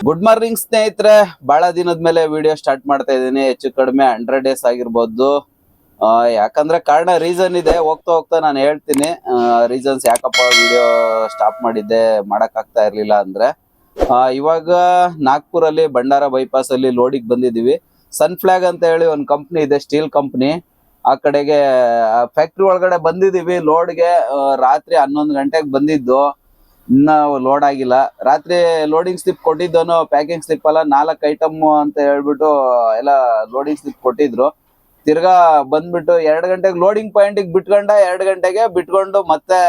Good morning ಸ್ನೇಹಿತರೆ, ಬಹಳ ದಿನದ ಮೇಲೆ ವಿಡಿಯೋ ಸ್ಟಾರ್ಟ್ ಮಾಡ್ತಾ ಇದ್ದೀನಿ. ಹೆಚ್ಚು ಕಡಿಮೆ 100 ಡೇಸ್ ಆಗಿರ್ಬೋದು. ಯಾಕಂದ್ರೆ ಕಾರಣ ರೀಸನ್ ಇದೆ, ಹೋಗ್ತಾ ಹೋಗ್ತಾ ನಾನು ಹೇಳ್ತೀನಿ ರೀಸನ್ಸ್ ಯಾಕಪ್ಪ ವಿಡಿಯೋ ಸ್ಟಾಪ್ ಮಾಡಿದ್ದೆ, ಮಾಡಕ್ ಆಗ್ತಾ ಇರ್ಲಿಲ್ಲ ಅಂದ್ರೆ. ಇವಾಗ ನಾಗ್ಪುರಲ್ಲಿ ಭಂಡಾರ ಬೈಪಾಸ್ ಅಲ್ಲಿ ಲೋಡಿಗೆ ಬಂದಿದೀವಿ. ಸನ್ ಫ್ಲಾಗ್ ಅಂತ ಹೇಳಿ ಒಂದು ಕಂಪ್ನಿ ಇದೆ, ಸ್ಟೀಲ್ ಕಂಪ್ನಿ. ಆ ಕಡೆಗೆ ಫ್ಯಾಕ್ಟ್ರಿ ಒಳಗಡೆ ಬಂದಿದೀವಿ ಲೋಡ್ಗೆ. ರಾತ್ರಿ 11 ಗಂಟೆಗೆ ಬಂದಿದ್ದು, ಇನ್ನ ಲೋಡ್ ಆಗಿಲ್ಲ. ರಾತ್ರಿ ಲೋಡಿಂಗ್ ಸ್ಲಿಪ್ ಕೊಟ್ಟಿದ್ದನು, ಪ್ಯಾಕಿಂಗ್ ಸ್ಲಿಪ್ ಅಲ್ಲ, 4 ಐಟಮ್ ಅಂತ ಹೇಳ್ಬಿಟ್ಟು ಎಲ್ಲ ಲೋಡಿಂಗ್ ಸ್ಲಿಪ್ ಕೊಟ್ಟಿದ್ರು. ತಿರ್ಗಾ ಬಂದ್ಬಿಟ್ಟು 2 ಗಂಟೆಗೆ ಲೋಡಿಂಗ್ ಪಾಯಿಂಟ್ ಬಿಟ್ಕೊಂಡ, 2 ಗಂಟೆಗೆ ಬಿಟ್ಕೊಂಡು ಮತ್ತೆ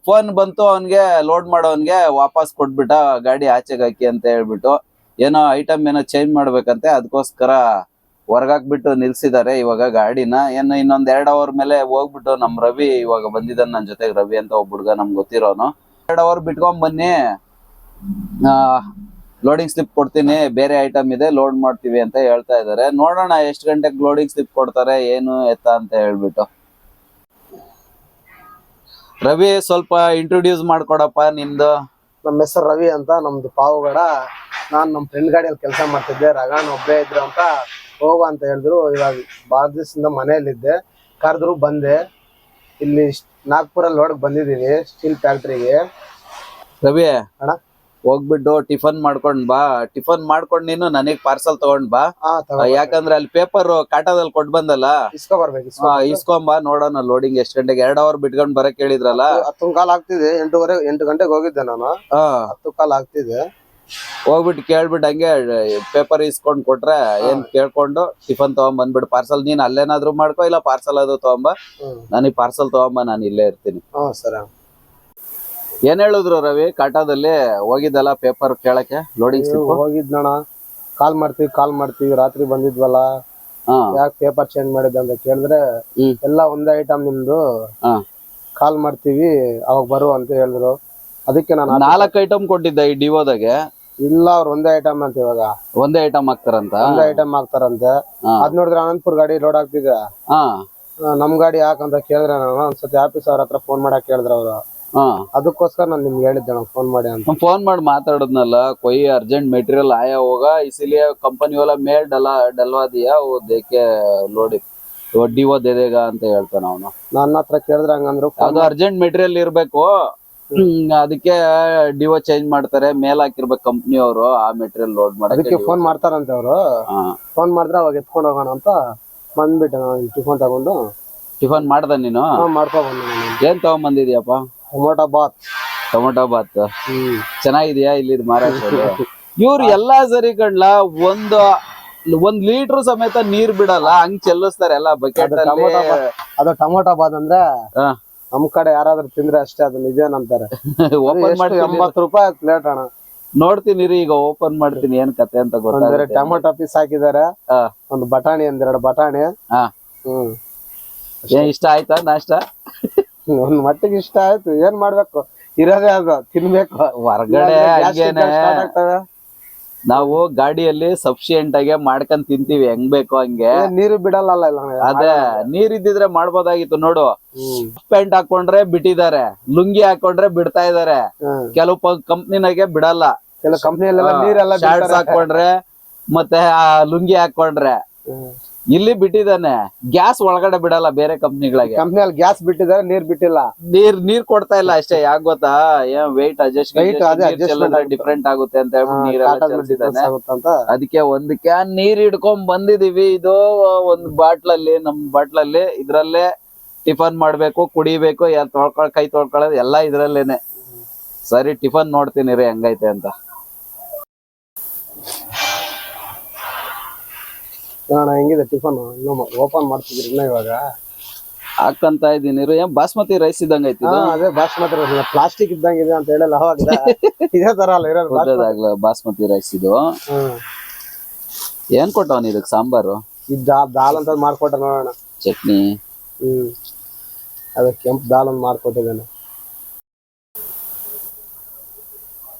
ಫೋನ್ ಬಂತು ಅವನ್ಗೆ, ಲೋಡ್ ಮಾಡೋನ್ಗೆ ವಾಪಸ್ ಕೊಟ್ಬಿಟ್ಟ, ಗಾಡಿ ಆಚೆಗೆ ಹಾಕಿ ಅಂತ ಹೇಳ್ಬಿಟ್ಟು. ಏನೋ ಐಟಮ್ ಏನೋ ಚೇಂಜ್ ಮಾಡ್ಬೇಕಂತೆ, ಅದಕ್ಕೋಸ್ಕರ ಹೊರಗಾಕ್ಬಿಟ್ಟು ನಿಲ್ಸಿದ್ದಾರೆ ಇವಾಗ ಗಾಡಿನ. ಏನು ಇನ್ನೊಂದ್ 2 ಅವರ್ ಮೇಲೆ ಹೋಗ್ಬಿಟ್ಟು ನಮ್ ರವಿ ಇವಾಗ ಬಂದಿದ್ದಾನೆ ನನ್ನ ಜೊತೆಗೆ. ರವಿ ಅಂತ ಒಬ್ಬ ಹುಡ್ಗ ನಮ್ಗೆ ಗೊತ್ತಿರೋನು. 2 ಅವರ್ ಬಿಟ್ಕೊಂಡ್ ಬನ್ನಿ, ಲೋಡಿಂಗ್ ಸ್ಲಿಪ್ ಕೊಡ್ತೀನಿ, ಬೇರೆ ಐಟಮ್ ಇದೆ ಲೋಡ್ ಮಾಡ್ತೀವಿ ಅಂತ ಹೇಳ್ತಾ ಇದಾರೆ. ನೋಡೋಣ ಎಷ್ಟು ಗಂಟೆಗೆ ಲೋಡಿಂಗ್ ಸ್ಲಿಪ್ ಕೊಡ್ತಾರೆ, ಏನು ಎತ್ತ ಅಂತ ಹೇಳ್ಬಿಟ್ಟು. ರವಿ, ಸ್ವಲ್ಪ ಇಂಟ್ರೊಡ್ಯೂಸ್ ಮಾಡ್ಕೊಡಪ್ಪ ನಿಂದು. ನಮ್ಮ ಹೆಸರು ರವಿ ಅಂತ, ನಮ್ದು ಪಾವುಗಡ. ನಾನ್ ನಮ್ ಫ್ರೆಂಡ್ ಗಾಡಿಯಲ್ಲಿ ಕೆಲಸ ಮಾಡ್ತಿದ್ದೆ. ರಗಾನ್ ಒಬ್ಬರೇ ಇದ್ರು ಅಂತ ಹೋಗ ಅಂತ ಹೇಳಿದ್ರು. ಇವಾಗ ಬಾಳ ದಿವಸದಿಂದ ಮನೆಯಲ್ಲಿದ್ದೆ, ಕರೆದ್ರು ಬಂದೆ. ಇಲ್ಲಿ ನಾಗ್ಪುರಲ್ಲಿ ಲೋಡ್ಗೆ ಬಂದಿದ್ದೀನಿ, ಸ್ಟೀಲ್ ಫ್ಯಾಕ್ಟ್ರಿಗೆ. ರವಿ ಅಣ್ಣ, ಹೋಗ್ಬಿಟ್ಟು ಟಿಫನ್ ಮಾಡ್ಕೊಂಡ್ ಬಾ. ಟಿಫನ್ ಮಾಡ್ಕೊಂಡ್ ನೀನು ನನಗ್ ಪಾರ್ಸಲ್ ತಗೊಂಡ್ ಬಾ. ಯಾಕಂದ್ರೆ ಅಲ್ಲಿ ಪೇಪರ್ ಕಾಟದಲ್ಲಿ ಕೊಟ್ ಬಂದಲ್ಲ, ಇಸ್ಕೊಂಬಾ. ನೋಡೋಣ ಲೋಡಿಂಗ್ ಎಷ್ಟ್ ಗಂಟೆಗೆ. 2 ಅವರ್ ಬಿಟ್ಕೊಂಡ್ ಬರಕ್ ಹೇಳಿದ್ರಲ್ಲ. 10 ಕಾಲ್ ಆಗ್ತಿದೆ. 8 ಗಂಟೆಗೆ ಹೋಗಿದ್ದೆ ನಾನು. 10 ಕಾಲ್ ಆಗ್ತಿದೆ. ಹೋಗ್ಬಿಟ್ಟು ಕೇಳ್ಬಿಟ್ಟು ಹಂಗೆ ಪೇಪರ್ ಇಸ್ಕೊಂಡ್ ಕೊಟ್ರೆ ಏನ್ ಕೇಳ್ಕೊಂಡು ಟಿಫನ್ ತಗೊಂಡ್ ಬಂದ್ಬಿಟ್ಟು ಪಾರ್ಸಲ್ ನೀನ್ ಅಲ್ಲೇನಾದ್ರು ಮಾಡ್ಕೊ, ಇಲ್ಲ ಪಾರ್ಸಲ್ ಅದು ತಗೊಂಬ. ನನಗ್ ಪಾರ್ಸಲ್ ತಗೊಂಬ, ನಾನು ಇಲ್ಲೇ ಇರ್ತೀನಿ. ಸರಿ. ಏನ್ ಹೇಳಿದ್ರು ರವಿ? ಕಾಟಾದಲ್ಲಿ ಹೋಗಿದ್ದಲ್ಲ ಪೇಪರ್ ಕೇಳಕ್ಕೆ, ಲೋಡಿಂಗ್ ಹೋಗಿದ್ನಣ್ಣ. ಕಾಲ್ ಮಾಡ್ತೀವಿ ರಾತ್ರಿ ಬಂದಿದ್ವಲ್ಲ, ಯಾಕೆ ಪೇಪರ್ ಚೇಂಜ್ ಮಾಡಿದ್ದೆ ಅಂತ ಕೇಳಿದ್ರೆ, ಎಲ್ಲ ಒಂದೇ ಐಟಮ್ ನಿಮ್ದು, ಕಾಲ್ ಮಾಡ್ತೀವಿ ಅವಾಗ ಬರು ಅಂತ ಹೇಳಿದ್ರು. ಅದಕ್ಕೆ ನಾನು 4 ಐಟಮ್ ಕೊಟ್ಟಿದ್ದೆ ಈ ಡಿವೋದಾಗೆ. ಇಲ್ಲ, ಅವ್ರು ಒಂದೇ ಐಟಮ್ ಅಂತ. ಇವಾಗ ಒಂದೇ ಐಟಮ್ ಹಾಕ್ತಾರಂತ. ಒಂದೇ ಐಟಮ್ ಹಾಕ್ತಾರಂತೆ. ಅದ್ ನೋಡಿದ್ರೆ ಅನಂತಪುರ್ ಗಾಡಿ ಲೋಡ್ ಆಗ್ತಿದೆ. ನಮ್ ಗಾಡಿ ಯಾಕಂತ ಕೇಳಿದ್ರೆ, ನಾನು ಒಂದ್ಸತಿ ಆಫೀಸ್ ಅವ್ರ ಹತ್ರ ಫೋನ್ ಮಾಡಕ್ ಕೇಳಿದ್ರ ಅವ್ರು. ಅದಕ್ಕೋಸ್ಕರ ನಾನು ನಿಮ್ಗೆ ಹೇಳಿದ್ದೆ, ನಾನು ಫೋನ್ ಮಾಡಿ ಅಂತ. फोन ಮಾಡಿ ಮಾತಾಡದ್ನಲ್ಲ, कोई अर्जेंट मटेरियल आया होगा इसीलिए कंपनी वाला मेल डलवा दिया, वो देख के लोड ಡಿವೋ दे देगा ಅಂತ ಹೇಳ್ತಾನ ಅವನು. ನನ್ನ ಹತ್ರ ಕೇಳಿದ್ರೆ ಹಂಗಂದ್ರು, ಅದು ಅರ್ಜೆಂಟ್ ಮೆಟೀರಿಯಲ್ ಇರ್ಬೇಕು, ಅದಕ್ಕೆ ಡಿವೋ ಚೇಂಜ್ ಮಾಡ್ತಾರೆ, ಮೇಲ್ ಹಾಕಿರ್ಬೇಕು ಕಂಪ್ನಿ ಅವರು, ಆ ಮೆಟೀರಿಯಲ್ ಲೋಡ್ ಅದಕ್ಕೆ ಫೋನ್ ಮಾಡ್ತಾರಂತೆ ಅವರು. ಫೋನ್ ಮಾಡಿದ್ರೆ ಅವಾಗ ಎತ್ಕೊಂಡು ಹೋಗೋಣ ಅಂತ ಬಂದ್ಬಿಟ್ಟೆ ನಾನು. ಟಿಫನ್ ತಗೊಂಡು. ಟಿಫನ್ ಮಾಡ್ದ ನೀನು? ಮಾಡ್ಕೊ ಬಂದ. ಏನ್ ತಗೊಂಡ್ ಬಂದಿದ್ಯಪ್ಪ? ಟೊಮೊಟೊ ಬಾತ್. ಚೆನ್ನಾಗಿದ್ಯಾ ಇಲ್ಲಿ ಮಹಾರಾಷ್ಟ್ರ? ಇವ್ರು ಎಲ್ಲಾ ಸರಿ ಕಡ್ಲ, ಒಂದ್ ಲೀಟರ್ ಸಮೇತ ನೀರ್ ಬಿಡಲ್ಲ, ಹಂಗ್ ಚೆಲ್ಲಿಸ್ತಾರೆ ಎಲ್ಲ ಬಕೆಟ್ ಅಲ್ಲಿ. ಅದು ಟೊಮೊಟೊ ಬಾತ್ ಅಂದ್ರೆ ನಮ್ ಕಡೆ ಯಾರಾದ್ರೂ ತಿಂದ್ರೆ ಅಷ್ಟೇ ಅದು ನಿಜೇನಂತಾರೆ. ಓಪನ್ ಮಾಡಿ 80 ರೂಪಾಯಿ ಪ್ಲೇಟ್ ಅಣ್ಣ. ನೋಡ್ತೀನಿ ರೀ, ಈಗ ಓಪನ್ ಮಾಡ್ತೀನಿ ಏನ್ ಕತೆ ಅಂತ ಗೊತ್ತಾಗುತ್ತೆ. ಟೊಮೊಟೊ ಪೀಸ್ ಹಾಕಿದಾರೆ, ಒಂದು ಬಟಾಣಿ, 2 ಬಟಾಣಿ. ಏನ್ ಇಷ್ಟ ಆಯ್ತಾ ನಾಷ್ಟ? ಒಂದ್ ಮಟ್ಟಿಗೆ ಇಷ್ಟ ಆಯ್ತು. ಏನ್ ಮಾಡ್ಬೇಕು, ಇರೋದೇ ಅದು ತಿನ್ಬೇಕು. ಹೊರಗಡೆ ನಾವು ಗಾಡಿಯಲ್ಲಿ ಸಫಿಶಿಯೆಂಟ್ ಆಗಿ ಮಾಡ್ಕೊಂಡ್ ತಿಂತೀವಿ, ಹೆಂಗ್ ಬೇಕೋ ಹಂಗೆ. ನೀರು ಬಿಡಲ್ಲ. ಅದೇ ನೀರ್ ಇದ್ದಿದ್ರೆ ಮಾಡ್ಬೋದಾಗಿತ್ತು. ನೋಡು, ಪ್ಯಾಂಟ್ ಹಾಕೊಂಡ್ರೆ ಬಿಟ್ಟಿದ್ದಾರೆ, ಲುಂಗಿ ಹಾಕೊಂಡ್ರೆ ಬಿಡ್ತಾ ಇದಾರೆ. ಕೆಲವು ಕಂಪ್ನಿನಾಗೆ ಬಿಡಲ್ಲ. ಕೆಲವು ಕಂಪ್ನಿಯಲ್ಲೆಲ್ಲ ನೀರೆಲ್ಲ ಶಾರ್ಟ್ಸ್ ಹಾಕೊಂಡ್ರೆ ಮತ್ತೆ ಆ ಲುಂಗಿ ಹಾಕೊಂಡ್ರೆ. ಇಲ್ಲಿ ಬಿಟ್ಟಿದ್ದಾನೆ, ಗ್ಯಾಸ್ ಒಳಗಡೆ ಬಿಡಲ್ಲ ಬೇರೆ ಕಂಪ್ನಿಗಳಿಗೆ. ಕಂಪ್ನಿಯಲ್ಲಿ ಗ್ಯಾಸ್ ಬಿಟ್ಟಿದ್ದಾರೆ, ನೀರ್ ಬಿಟ್ಟಿಲ್ಲ. ನೀರ್ ಕೊಡ್ತಾ ಇಲ್ಲ ಅಷ್ಟೇ. ಯಾಕೆ ಗೊತ್ತಾ? ಏನ್ ವೆಯ್ಟ್ ಡಿಫ್ರೆಂಟ್ ಆಗುತ್ತೆ ಅಂತ ಹೇಳ್ಬಿಟ್ಟು ಅದಕ್ಕೆ ಒಂದು ಕ್ಯಾನ್ ನೀರ್ ಹಿಡ್ಕೊಂಡ್ ಬಂದಿದೀವಿ. ಇದು ಒಂದು ಬಾಟ್ಲಲ್ಲಿ, ನಮ್ ಬಾಟ್ಲಲ್ಲಿ ಇದ್ರಲ್ಲೇ ಟಿಫನ್ ಮಾಡ್ಬೇಕು, ಕುಡಿಬೇಕು, ಕೈ ತೊಳ್ಕೊಳ್ಳೋದು ಎಲ್ಲ ಇದ್ರಲ್ಲೇನೆ. ಸರಿ, ಟಿಫನ್ ನೋಡ್ತೀನಿ ರೀ ಹೆಂಗೈತೆ ಅಂತ. ಹೆಂಗಿದೆ ಟಿಫನ್? ಓಪನ್ ಮಾಡ್ತಿದ್ರಿ ಇವಾಗ? ಹಾಕಂತ ಇದೀನಿ. ಏನ್ ಬಾಸ್ಮತಿ ರೈಸ್ ಇದ್ದಂಗ ಐತಿ? ಅದೇ ಬಾಸ್ಮತಿ ರೈಸ್, ಪ್ಲಾಸ್ಟಿಕ್ ಇದ್ದಂಗ ಇದೆ ಅಂತ ಹೇಳಲ್ಲ ಅವಾಗ. ಇದೇ ತರ ಅಲ್ಲ ಇರೋದು ಬಾಸ್ಮತಿ ರೈಸ್ ಇದು. ಏನ್ ಕೊಟ್ಟವನ್ ಇದಕ್ ಸಾಂಬಾರು? ದಾಲ್ ಅಂತ ಮಾಡ್ಕೊಟ್ಟ ನೋಡೋಣ. ಚಟ್ನಿ. ಅದ ಕೆಂಪು ದಾಲ್ ಅಂತ ಮಾಡ್ಕೊಟ್ಟಿದ್ದಾನೆ.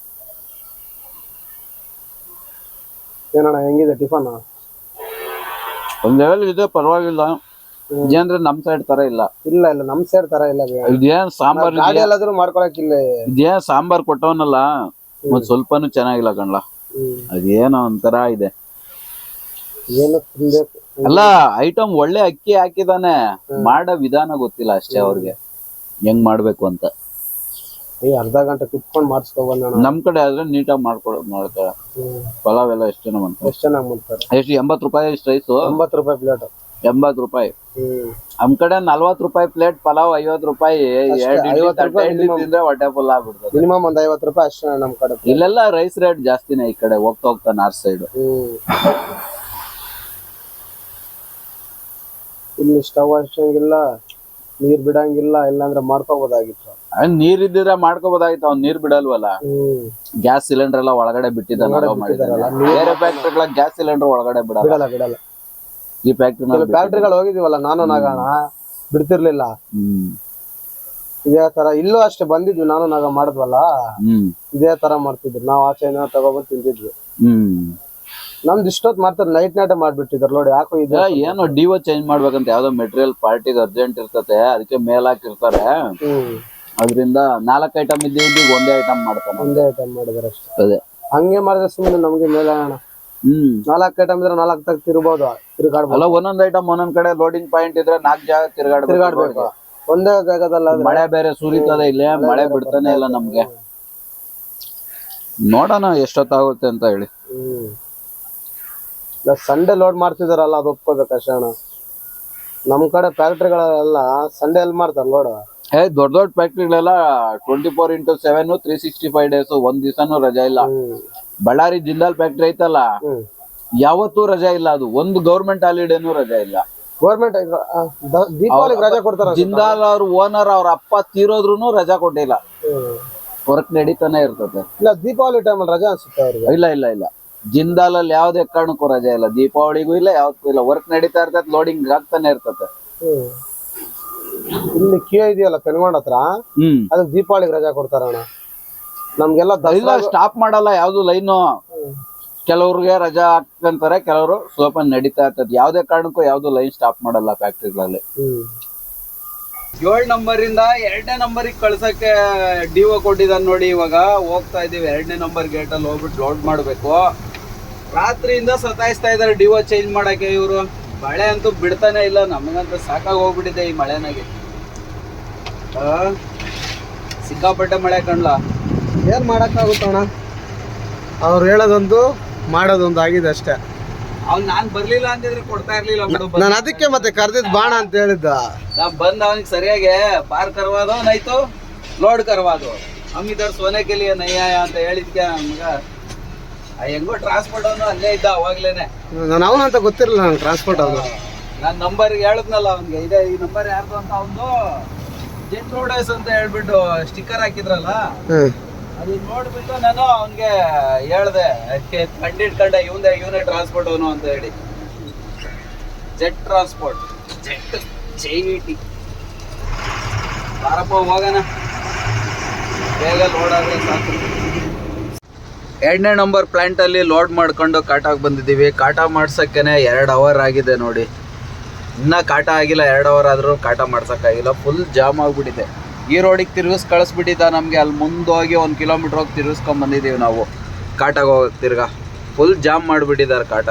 ಏನಣ್ಣ ಹೆಂಗಿದೆ ಟಿಫನ್? ಒಂದ್ ಲೆವೆಲ್ ಇದೆ, ಪರವಾಗಿಲ್ಲ. ಇದೇನ್ರೆ ನಮ್ ಸೈಡ್ ತರ ಇಲ್ಲ. ಇಲ್ಲ ನಮ್ ಸೈಡ್ ತರ ಇಲ್ಲ. ಇದೇನ್ ಸಾಂಬಾರ್ ಗಾಡಿ ಎಲ್ಲಾದ್ರೂ ಮಾಡ್ಕೊಳಕಿಲ್ಲ. ಇದೇನ್ ಸಾಂಬಾರ್ ಕೊಟ್ಟವನಲ್ಲ, ಮತ್ ಸ್ವಲ್ಪನೂ ಚೆನ್ನಾಗಿಲ್ಲ ಕಣ್ಲ. ಅದೇನೋ ಒಂಥರ ಇದೆ. ಏನು ತಿನ್ಬೇಕು ಅಲ್ಲ ಐಟಮ್ ಒಳ್ಳೆ ಅಕ್ಕಿ ಹಾಕಿದಾನೆ, ಮಾಡೋ ವಿಧಾನ ಗೊತ್ತಿಲ್ಲ ಅಷ್ಟೇ ಅವ್ರಿಗೆ ಹೆಂಗ್ ಮಾಡ್ಬೇಕು ಅಂತ. ಅರ್ಧ ಗಂಟೆ ಕುತ್ಕೊಂಡ್ ಮಾಡಿಸ್ಕೊಬಂದ. ನಮ್ ಕಡೆ ಆದ್ರೆ ನೀಟಾಗಿ ಮಾಡ್ತಾರೆ. ಪಲಾವ್ ಎಲ್ಲ ಎಷ್ಟು ಜನ ಮಾಡ್ತಾರೆ, ಎಷ್ಟು ಚೆನ್ನಾಗಿ ಮಾಡ್ತಾರೆ. ಎಷ್ಟು 80 ರೂಪಾಯಿ ಇಷ್ಟು ರೈಸು, 80 ರೂಪಾಯಿ ಪ್ಲೇಟ್. 80 ರೂಪಾಯಿ. ನಮ್ ಕಡೆ 40 ರೂಪಾಯಿ ಪ್ಲೇಟ್ ಪಲಾವ್, 50 ರೂಪಾಯಿ. 50 ರೂಪಾಯಿ ತಿಂದ್ರೆ ಹೊಟ್ಟೆ ಫುಲ್ ಆಗ್ಬಿಡ್ತದೆ. ಮಿನಿಮಮ್ ಒಂದ್ 50 ರೂಪಾಯಿ ಅಷ್ಟೇ ನಮ್ ಕಡೆ. ಇಲ್ಲೆಲ್ಲ ರೈಸ್ ರೇಟ್ ಜಾಸ್ತಿನೇ ಈ ಕಡೆ ಹೋಗ್ತಾ ನಾರ್ತ್ ಸೈಡ್. ಇಲ್ಲಿ ಸ್ಟವ್ ಹಚ್ಚಂಗಿಲ್ಲ, ನೀರ್ ಬಿಡಂಗಿಲ್ಲ, ಇಲ್ಲಾಂದ್ರೆ ಮಾಡ್ಕೋಬೋದಾಗಿತ್ತು. ನೀರ್ ಇದ್ದಿದ್ರೆ ಮಾಡ್ಕೋಬೋದಾಗಿತ್ತು, ಅವ್ನ್ ನೀರ್ ಬಿಡಲ್ವಲ್ಲ. ಗ್ಯಾಸ್ ಸಿಲಿಂಡರ್ ಎಲ್ಲ ಒಳಗಡೆ ಬಿಟ್ಟಿದ್ದಾನೆ. ಬೇರೆ ಫ್ಯಾಕ್ಟ್ರಿಗಳ ಗ್ಯಾಸ್ ಸಿಲಿಂಡರ್ ಒಳಗಡೆ ಬಿಡಲ್ಲ. ಈ ಫ್ಯಾಕ್ಟ್ರಿಗಳು ಹೋಗಿದೀವಲ್ಲ ನಾನು ನಾಗಣ್ಣ, ಬಿಡ್ತಿರ್ಲಿಲ್ಲ. ಇದೇ ತರ ಇಲ್ಲೂ ಅಷ್ಟೇ ಬಂದಿದ್ವಿ, ನಾನು ನಾಗ ಮಾಡಿದ್ವಲ್ಲ ಇದೇ ತರ ಮಾಡ್ತಿದ್ರು. ನಾವ್ ಆಚೆ ತಗೊಬಂದ್ ತಿಂತಿದ್ವಿ. ನಮ್ದು ಇಷ್ಟೊತ್ ಮಾಡ್ತಾರೆ, ನೈಟ್ ಮಾಡ್ಬಿಟ್ಟಿದ್ರು ನೋಡಿ. ಯಾಕೋ ಇದೆ ಏನೋ ಡಿವೋ ಚೇಂಜ್ ಮಾಡ್ಬೇಕಂತ ಯಾವ್ದೋ ಮೆಟೀರಿಯಲ್ ಪಾರ್ಟಿಗೆ ಅರ್ಜೆಂಟ್ ಇರ್ತತೆ, ಅದಕ್ಕೆ ಮೇಲ್ ಹಾಕಿರ್ತಾರೆ. ಅದ್ರಿಂದ 4 ಐಟಮ್ ಇದ್ದೀವಿ, ಒಂದೇ ಐಟಮ್ ಮಾಡ್ತಾನೆ. ಒಂದೇ ಐಟಮ್ ಮಾಡಿದಾರೆ ಅಷ್ಟೇ. ಅದೇ ಹಂಗೆ ಮಾಡಿದ್ರೆ ಸುಮ್ಮನೆ ನಮ್ಗೆ ಮೇಲೆ 4 ಐಟಮ್ ಇದ್ರೆ 4 ತಗ ತಿರುಗಾಡ್ಬೋದು. ಅಲ್ಲ ಒಂದೊಂದ್ ಐಟಮ್ ಒಂದೊಂದ್ ಕಡೆ ಲೋಡಿಂಗ್ ಪಾಯಿಂಟ್ ಇದ್ರೆ 4 ಜಾಗ ತಿರುಗಾಡ್ಬೇಕು. ಒಂದೇ ಜಾಗದಲ್ಲ. ಮಳೆ ಬೇರೆ ಸುರಿತದೆ, ಇಲ್ಲೇ ಮಳೆ ಬಿಡ್ತಾನೆ ಇಲ್ಲ ನಮ್ಗೆ. ನೋಡೋಣ ಎಷ್ಟೊತ್ತಾಗುತ್ತೆ ಅಂತ ಹೇಳಿ. ಸಂಡೇ ಲೋಡ್ ಮಾಡ್ತಿದಾರಲ್ಲ, ಅದು ಒಪ್ಕೋಬೇಕು ಅಷ್ಟೇ ಅಣ್ಣ. ನಮ್ ಕಡೆ ಫ್ಯಾಕ್ಟ್ರಿಗಳೆಲ್ಲ ಸಂಡೇ ಎಲ್ಲಿ ಮಾಡ್ತಾರ ಲೋಡ್. ದೊಡ್ಡ ಫ್ಯಾಕ್ಟ್ರಿಗಳೆಲ್ಲ 24x7 365 ಡೇಸ್, ಒಂದ್ ದಿವಸನೂ ರಜಾ ಇಲ್ಲ. ಬಳ್ಳಾರಿ ಜಿಂದಾಲ್ ಫ್ಯಾಕ್ಟ್ರಿ ಐತಲ್ಲ, ಯಾವತ್ತೂ ರಜಾ ಇಲ್ಲ. ಅದು ಒಂದು ಗೌರ್ಮೆಂಟ್ ಹಾಲಿಡೇನು ರಜಾ ಇಲ್ಲ. ಗೌರ್ಮೆಂಟ್ ದೀಪಾವಳಿಗೆ ರಜಾ ಕೊಡ್ತಾರ. ಜಿಂದಾಲ್ ಅವ್ರ ಓನರ್ ಅವ್ರ ಅಪ್ಪ ತೀರೋದ್ರುನು ರಜಾ ಕೊಟ್ಟಿಲ್ಲ, ವರ್ಕ್ ನಡೀತಾನೆ ಇರ್ತದೆ. ಇಲ್ಲ ದೀಪಾವಳಿ ಟೈಮಲ್ಲಿ ರಜಾ ಅನ್ಸುತ್ತೆ ಅವ್ರಿಗೆ. ಇಲ್ಲ ಜಿಂದಾಲ್ ಅಲ್ಲಿ ಯಾವ್ದೇ ಕಾರಣಕ್ಕೂ ರಜಾ ಇಲ್ಲ, ದೀಪಾವಳಿಗೂ ಇಲ್ಲ, ಯಾವತ್ತೂ ಇಲ್ಲ. ವರ್ಕ್ ನಡೀತಾ ಇರ್ತದೆ, ಲೋಡಿಂಗ್ ಆಗ್ತಾನೆ ಇರ್ತದೆ. ಇಲ್ಲಿ ಕ್ಯೂ ಇದೆಯಲ್ಲ ಪೆನ್ಗೊಂಡ್ ಹತ್ರ, ಅದಕ್ಕೆ ದೀಪಾವಳಿಗೆ ರಜಾ ಕೊಡ್ತಾರಣ್ಣ. ನಮ್ಗೆಲ್ಲ ಸ್ಟಾಪ್ ಮಾಡಲ್ಲ ಯಾವ್ದು ಲೈನು. ಕೆಲವ್ರಿಗೆ ರಜಾ ಹಾಕಂತಾರೆ, ಕೆಲವರು ಸ್ವಲ್ಪ ನಡೀತಾ ಇರ್ತದೆ. ಯಾವ್ದೇ ಕಾರಣಕ್ಕೂ ಯಾವ್ದು ಲೈನ್ ಸ್ಟಾಪ್ ಮಾಡಲ್ಲ ಫ್ಯಾಕ್ಟ್ರಿಗಳಲ್ಲಿ. 7 ನಂಬರ್ ಇಂದ 2ನೇ ನಂಬರಿಗೆ ಕಳ್ಸಕ್ಕೆ ಡಿಒ ಕೊಟ್ಟಿದ್ದಾನೆ ನೋಡಿ. ಇವಾಗ ಹೋಗ್ತಾ ಇದೀವಿ 2ನೇ ನಂಬರ್ ಗೇಟ್ ಅಲ್ಲಿ ಹೋಗ್ಬಿಟ್ಟು ಲೋಡ್ ಮಾಡ್ಬೇಕು. ರಾತ್ರಿಯಿಂದ ಸತಾಯಿಸ್ತಾ ಇದಾರೆ ಡಿಒ ಚೇಂಜ್ ಮಾಡಕ್ಕೆ ಇವರು. ಮಳೆ ಅಂತೂ ಬಿಡ್ತಾನೆ ಇಲ್ಲ, ನಮಗಂತೂ ಸಾಕಾಗಿ ಹೋಗ್ಬಿಟ್ಟಿದೆ ಈ ಮಳೆನಾಗೆ. ಸಿಕ್ಕಾಪಟ್ಟೆ ಮಳೆ ಕಣ್ಲ. ಏನ್ ಮಾಡಕ್ಕಾಗುತ್ತಣ್ಣ, ಅವ್ರು ಹೇಳೋದೊಂದು ಮಾಡೋದೊಂದು ಆಗಿದೆ ಅಷ್ಟೇ. ನಾನ್ ಬರ್ಲಿಲ್ಲ ಅಂತಿದ್ರೆ ಕೊಡ್ತಾ ಇರ್ಲಿಲ್ಲ. ನಾನು ಅದಕ್ಕೆ ಮತ್ತೆ ಕರ್ದಿದ್ ಬಾಣ ಅಂತ ಹೇಳಿದ್ದ. ನಾ ಬಂದ್ ಅವನಿಗೆ ಸರಿಯಾಗಿ ಪಾರ್ ಕರ್ವಾದೋ ನೈತು ಲೋಡ್ ಕರ್ವಾದೋ हम इधर सोने के लिए नहीं आया ಅಂತ ಹೇಳಿದ್ಕೆ ನಮ್ಗ ಹೆಂಗೋ ಟ್ರಾನ್ಸ್ಪೋರ್ಟ್ ಅವನು ಅಲ್ಲೇ ಇದ್ದ ಅವಾಗ್ಲೇನೆ. ನಾನು ಅವನಂತ ಗೊತ್ತಿರಲಿಲ್ಲ ನಂಗೆ ಟ್ರಾನ್ಸ್ಪೋರ್ಟ್ ಅವನು. ನಾನು ನಂಬರ್ ಹೇಳಿದ್ನಲ್ಲ ಅವನಿಗೆ, ಇದೆ ಈ ನಂಬರ್ ಯಾರ್ದು ಅಂತ. ಅವನು ಜೆಟ್ ರೋಡರ್ಸ್ ಅಂತ ಹೇಳ್ಬಿಟ್ಟು ಸ್ಟಿಕ್ಕರ್ ಹಾಕಿದ್ರಲ್ಲ, ಅದು ನೋಡ್ಬಿಟ್ಟು ನಾನು ಅವನ್ಗೆ ಹೇಳ್ದೆ, ಕಂಡಿಟ್ಕೊಂಡೆ ಇವನೇ ಟ್ರಾನ್ಸ್ಪೋರ್ಟ್ ಅವನು ಅಂತ ಹೇಳಿ. Jet transport, jet JVT. ಬಾರಪ್ಪ ಹೋಗೋಣ, ಬೇಗ ಲೋಡ್ ಆದ್ರೆ ಸಾಕು. 2ನೇ ನಂಬರ್ ಪ್ಲಾಂಟ್ ಅಲ್ಲಿ ಲೋಡ್ ಮಾಡ್ಕೊಂಡು ಕಾಟಾಗ್ ಬಂದಿದ್ದೀವಿ. ಕಾಟ ಮಾಡ್ಸಕ್ಕೇನೆ 2 ಅವರ್ ಆಗಿದೆ ನೋಡಿ. ಇನ್ನ ಕಾಟ ಆಗಿಲ್ಲ, 2 ಅವರ್ ಆದ್ರೂ ಕಾಟ ಮಾಡ್ಸಕ್ಕಾಗಿಲ್ಲ. ಫುಲ್ ಜಾಮ್ ಆಗ್ಬಿಟ್ಟಿದೆ. ಈ ರೋಡಿಗೆ ತಿರ್ಗಿಸ್ ಕಳಿಸ್ಬಿಟ್ಟಿದ್ದ ನಮಗೆ. ಅಲ್ಲಿ ಮುಂದೋಗಿ 1 ಕಿಲೋಮೀಟರ್ ಹೋಗಿ ತಿರ್ಗಿಸ್ಕೊಂಡ್ ಬಂದಿದ್ದೀವಿ ನಾವು ಕಾಟಾಗ ಹೋಗಕ್ಕೆ. ತಿರ್ಗಾ ಫುಲ್ ಜಾಮ್ ಮಾಡಿಬಿಟ್ಟಿದ್ದಾರೆ ಕಾಟ.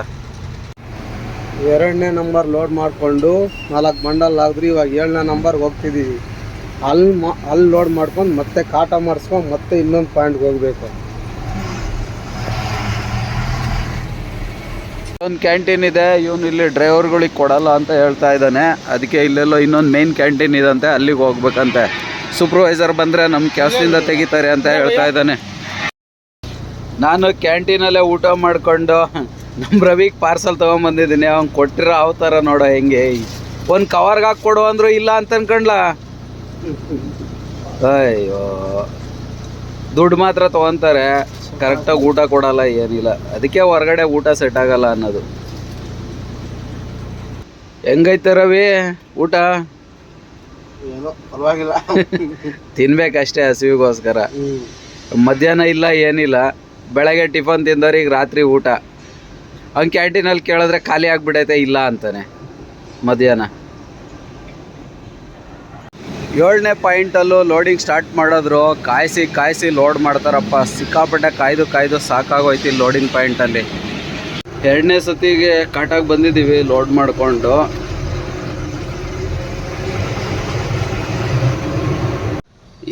2ನೇ ನಂಬರ್ ಲೋಡ್ ಮಾಡಿಕೊಂಡು 4 ಬಂಡಲ್ ಆದ್ರಿ. ಇವಾಗ 7ನೇ ನಂಬರ್ಗೆ ಹೋಗ್ತಿದ್ದೀವಿ. ಅಲ್ಲಿ ಲೋಡ್ ಮಾಡ್ಕೊಂಡು ಮತ್ತೆ ಕಾಟ ಮಾಡಿಸ್ಕೊಂಡು ಮತ್ತೆ ಇನ್ನೊಂದು ಪಾಯಿಂಟ್ಗೆ ಹೋಗ್ಬೇಕು. ಒಂದು ಕ್ಯಾಂಟೀನ್ ಇದೆ, ಇವನು ಇಲ್ಲಿ ಡ್ರೈವರ್ಗಳಿಗೆ ಕೊಡಲ್ಲ ಅಂತ ಹೇಳ್ತಾ ಇದ್ದಾನೆ. ಅದಕ್ಕೆ ಇಲ್ಲೆಲ್ಲೋ ಇನ್ನೊಂದು ಮೇನ್ ಕ್ಯಾಂಟೀನ್ ಇದಂತೆ, ಅಲ್ಲಿಗೆ ಹೋಗ್ಬೇಕಂತೆ. ಸೂಪರ್ವೈಸರ್ ಬಂದರೆ ನಮ್ಮ ಕ್ಯಾಸ್ಟಿಂದ ತೆಗಿತಾರೆ ಅಂತ ಹೇಳ್ತಾ ಇದ್ದಾನೆ. ನಾನು ಕ್ಯಾಂಟೀನಲ್ಲೇ ಊಟ ಮಾಡಿಕೊಂಡು ನಮ್ಮ ರವಿಗೆ ಪಾರ್ಸಲ್ ತೊಗೊಂಬಂದಿದ್ದೀನಿ. ಅವ್ನು ಕೊಟ್ಟಿರೋ ಅವತಾರ ನೋಡೋ ಹೆಂಗೆ. ಒಂದು ಕವರ್ಗೆ ಹಾಕಿ ಕೊಡು ಅಂದರು ಇಲ್ಲ ಅಂತ ಅನ್ಕೊಂಡ್ಲ. ಅಯ್ಯೋ, ದುಡ್ಡು ಮಾತ್ರ ತೊಗೊತಾರೆ, ಕರೆಕ್ಟಾಗಿ ಊಟ ಕೊಡಲ್ಲ, ಏನಿಲ್ಲ. ಅದಕ್ಕೆ ಹೊರಗಡೆ ಊಟ ಸೆಟ್ ಆಗಲ್ಲ ಅನ್ನೋದು. ಹೆಂಗೈತೆ ರವಿ ಊಟ? ಏನೋ ಪರವಾಗಿಲ್ಲ, ತಿನ್ಬೇಕಷ್ಟೇ ಹಸಿವಿಗೋಸ್ಕರ. ಮಧ್ಯಾಹ್ನ ಇಲ್ಲ ಏನಿಲ್ಲ, ಬೆಳಗ್ಗೆ ಟಿಫನ್ ತಿಂದವ್ರಿಗೆ ರಾತ್ರಿ ಊಟ. ಅವ್ನು ಕ್ಯಾಂಟೀನಲ್ಲಿ ಕೇಳಿದ್ರೆ ಖಾಲಿ ಆಗ್ಬಿಡೈತೆ ಇಲ್ಲ ಅಂತಾನೆ ಮಧ್ಯಾಹ್ನ. 7ನೇ ಪಾಯಿಂಟಲ್ಲೂ ಲೋಡಿಂಗ್ ಸ್ಟಾರ್ಟ್ ಮಾಡಿದ್ರು. ಕಾಯಿಸಿ ಲೋಡ್ ಮಾಡ್ತಾರಪ್ಪ. ಸಿಕ್ಕಾಪಟ್ಟೆ ಕಾಯ್ದು ಸಾಕಾಗೋಯ್ತು ಲೋಡಿಂಗ್ ಪಾಯಿಂಟಲ್ಲಿ. 2ನೇ ಸತಿಗೆ ಕಾಟಾಗಿ ಬಂದಿದ್ದೀವಿ ಲೋಡ್ ಮಾಡಿಕೊಂಡು.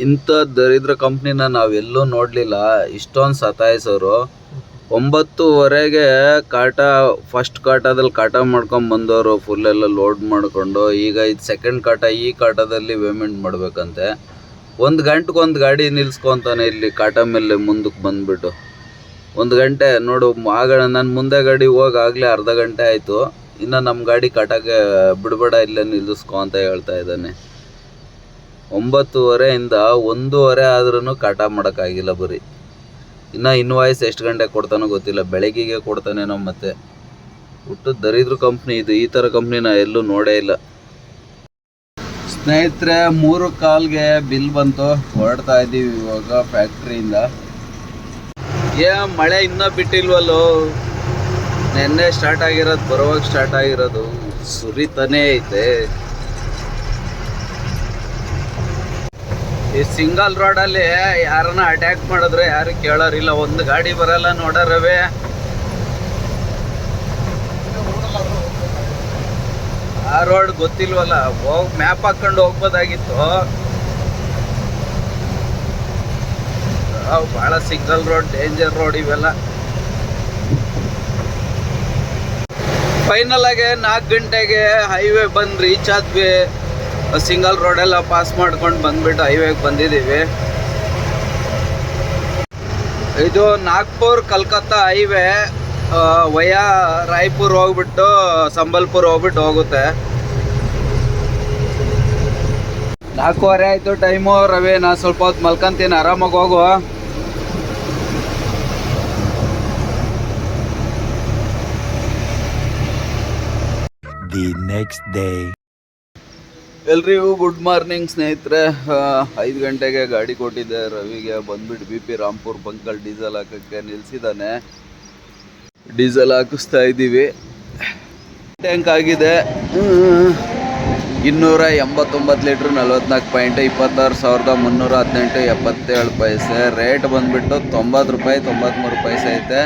ಇಂಥ ದರಿದ್ರ ಕಂಪ್ನಿನ ನಾವೆಲ್ಲೂ ನೋಡಲಿಲ್ಲ. ಇಷ್ಟೊಂದು ಸತಾಯಿಸೋರು. 9:30ಗೆ ಫಸ್ಟ್ ಕಾಟದಲ್ಲಿ ಕಾಟ ಮಾಡ್ಕೊಂಡು ಬಂದವರು ಫುಲ್ಲೆಲ್ಲ ಲೋಡ್ ಮಾಡಿಕೊಂಡು. ಈಗ ಇದು ಸೆಕೆಂಡ್ ಕಾಟ. ಈ ಕಾಟದಲ್ಲಿ ಪೇಮೆಂಟ್ ಮಾಡಬೇಕಂತೆ. 1 ಗಂಟೆಗೊಂದು ಗಾಡಿ ನಿಲ್ಸ್ಕೊತಾನೆ ಇಲ್ಲಿ ಕಾಟ ಮೇಲೆ ಮುಂದಕ್ಕೆ ಬಂದುಬಿಟ್ಟು. 1 ಗಂಟೆ ನೋಡು. ಆಗ ನನ್ನ ಮುಂದೆ ಗಾಡಿ ಹೋಗಾಗಲೇ ಅರ್ಧ ಗಂಟೆ ಆಯಿತು. ಇನ್ನು ನಮ್ಮ ಗಾಡಿ ಕಾಟಾಗೆ ಬಿಡಬೇಡ, ಇಲ್ಲೇ ನಿಲ್ಲಿಸ್ಕೊ ಅಂತ ಹೇಳ್ತಾ ಇದ್ದಾನೆ. 9:30ಇಂದ 1:30 ಆದ್ರೂ ಕಾಟ ಮಾಡೋಕ್ಕಾಗಿಲ್ಲ ಬರೀ. ಇನ್ನು ಇನ್ವಾಯ್ಸ್ ಎಷ್ಟು ಗಂಟೆಗೆ ಕೊಡ್ತಾನೋ ಗೊತ್ತಿಲ್ಲ. ಬೆಳಗ್ಗೆಗೆ ಕೊಡ್ತಾನೇನೋ. ಮತ್ತೆ ಒಟ್ಟು ದರಿದ್ರ ಕಂಪ್ನಿ ಇದು. ಈ ಥರ ಕಂಪ್ನಿನ ಎಲ್ಲೂ ನೋಡೇ ಇಲ್ಲ. ಸ್ನೇಹಿತರೆ, 3:15ಗೆ ಬಿಲ್ ಬಂತು. ಹೊರಡ್ತಾ ಇದ್ದೀವಿ ಇವಾಗ ಫ್ಯಾಕ್ಟ್ರಿಯಿಂದ. ಮಳೆ ಇನ್ನೂ ಬಿಟ್ಟಿಲ್ವಲ್ಲೋ. ನೆನ್ನೆ ಸ್ಟಾರ್ಟ್ ಆಗಿರೋದು, ಬರುವಾಗ ಸ್ಟಾರ್ಟ್ ಆಗಿರೋದು. ಸುರಿತಾನೇ ಐತೆ. ಈ ಸಿಂಗಲ್ ರೋಡಲ್ಲಿ ಯಾರನ್ನ ಅಟ್ಯಾಕ್ ಮಾಡಿದ್ರೆ ಯಾರು ಕೇಳೋರಿಲ್ಲ. 1 ಗಾಡಿ ಬರಲ್ಲ ನೋಡರವೇ. ಆ ರೋಡ್ ಗೊತ್ತಿಲ್ವಲ್ಲ. ಮ್ಯಾಪ್ ಹಾಕೊಂಡು ಹೋಗ್ಬೋದಾಗಿತ್ತು. ಭಾಳ ಸಿಂಗಲ್ ರೋಡ್, ಡೇಂಜರ್ ರೋಡ್ ಇವೆಲ್ಲ. ಫೈನಲ್ ಆಗಿ 4 ಗಂಟೆಗೆ ಹೈವೇ ಬಂದು ರೀಚ್ ಆದ್ವಿ. ಸಿಂಗಲ್ ರೋಡೆಲ್ಲ ಪಾಸ್ ಮಾಡ್ಕೊಂಡು ಬಂದ್ಬಿಟ್ಟು ಹೈವೇಗೆ ಬಂದಿದ್ದೀವಿ. ಇದು ನಾಗ್ಪುರ್ ಕಲ್ಕತ್ತಾ ಹೈವೇ. ವಯಾ ರಾಯ್ಪುರ್ ಹೋಗ್ಬಿಟ್ಟು ಸಂಬಲ್ಪುರ್ ಹೋಗ್ಬಿಟ್ಟು ಹೋಗುತ್ತೆ. 4:15 ಆಯಿತು ಟೈಮು. ರವಿ, ನಾನು ಸ್ವಲ್ಪ ಹೊತ್ತು ಮಲ್ಕೊಂತೀನಿ. ಆರಾಮಾಗಿ ಹೋಗುವ. The next day. ಎಲ್ರಿಗೂ ಗುಡ್ ಮಾರ್ನಿಂಗ್ ಸ್ನೇಹಿತರೆ. 5 ಗಂಟೆಗೆ ಗಾಡಿ ಕೊಟ್ಟಿದ್ದೆ ರವಿಗೆ. ಬಂದ್ಬಿಟ್ಟು BP ರಾಂಪುರ್ ಬಂಕಲ್ಲಿ ಡೀಸೆಲ್ ಹಾಕೋಕ್ಕೆ ನಿಲ್ಲಿಸಿದ್ದಾನೆ. ಡೀಸೆಲ್ ಹಾಕಿಸ್ತಾ ಇದ್ದೀವಿ. ಟ್ಯಾಂಕ್ ಆಗಿದೆ 289 ಲೀಟ್ರ್, 44 ಪಾಯಿಂಟ್, 26,318.77 ರೇಟ್ ಬಂದ್ಬಿಟ್ಟು 90 ರೂಪಾಯಿ 93 ಪೈಸೆ ಐತೆ.